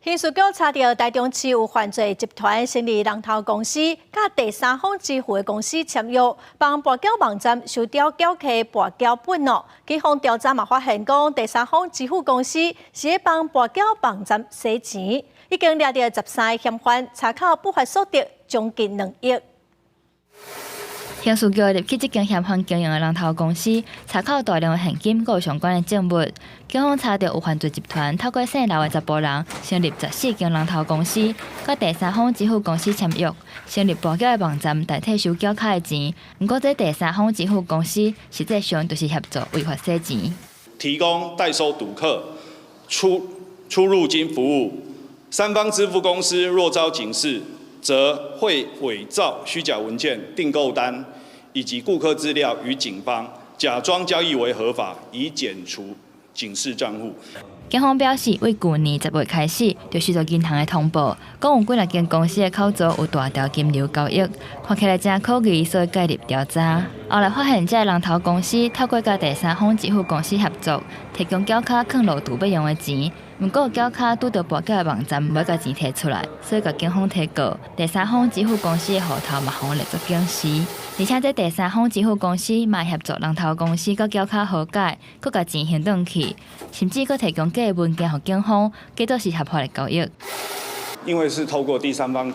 刑事局查到台中市有犯罪集团成立人头公司，甲第三方支付的公司签约，帮跋筊网站收掉缴客跋筊本哦。警方调查嘛发现，讲第三方支付公司是在帮跋筊网站洗钱，已经抓到13个嫌犯，查扣不法所得将近2亿。刑事局入去这间嫌犯经营的人头公司，查扣大量的现金，还有相关的证物。警方查到有犯罪集团透过姓刘的10甫人，成立14间人头公司，甲第三方支付公司签约，成立跋筊的网站，代替收缴卡的钱。不过，这第三方支付公司实际上就是协助违法洗钱，提供代收赌客出入金服务。三方支付公司若遭警示，则会伪造虚假文件、订购单以及顾客资料与警方，假装交易为合法，以减除警示账户。警方表示，为去年10月开始，就收到银行的通报，讲有几间公司的口座有大条金流交易，看起来真可疑，所以介入调查。后来发现，这人头公司透过甲第三方支付公司合作，提供缴卡藏路途要用的钱。不过，缴卡拄到跋筊的网站，无甲钱摕出来，所以甲警方提告。第三方支付公司的户头嘛，互列作警示。而且，这第三方支付公司嘛协助人头公司甲缴卡和解，佮甲钱还转去，甚至佮提供假的文件予警方，假作是合法的交易。因为是透过第三方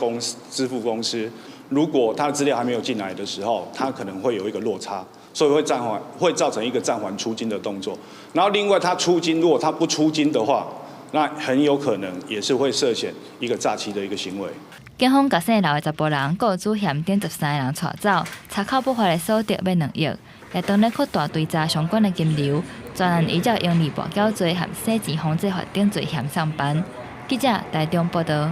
支付公司，如果他的资料还没有进来的时候，他可能会有一个落差。所以会造成一个暂缓出金的动作。然后另外他出金，如果他不出金的话，那很有可能也是会涉嫌一个诈欺的一个行为。警方甲姓刘的10甫人，还有主嫌等13个人带走，查扣不法的所得约2亿，也当咧扩大追查相关的金流。专案依照营利跋筊罪和洗钱防治法等罪嫌上班。记者台中报道。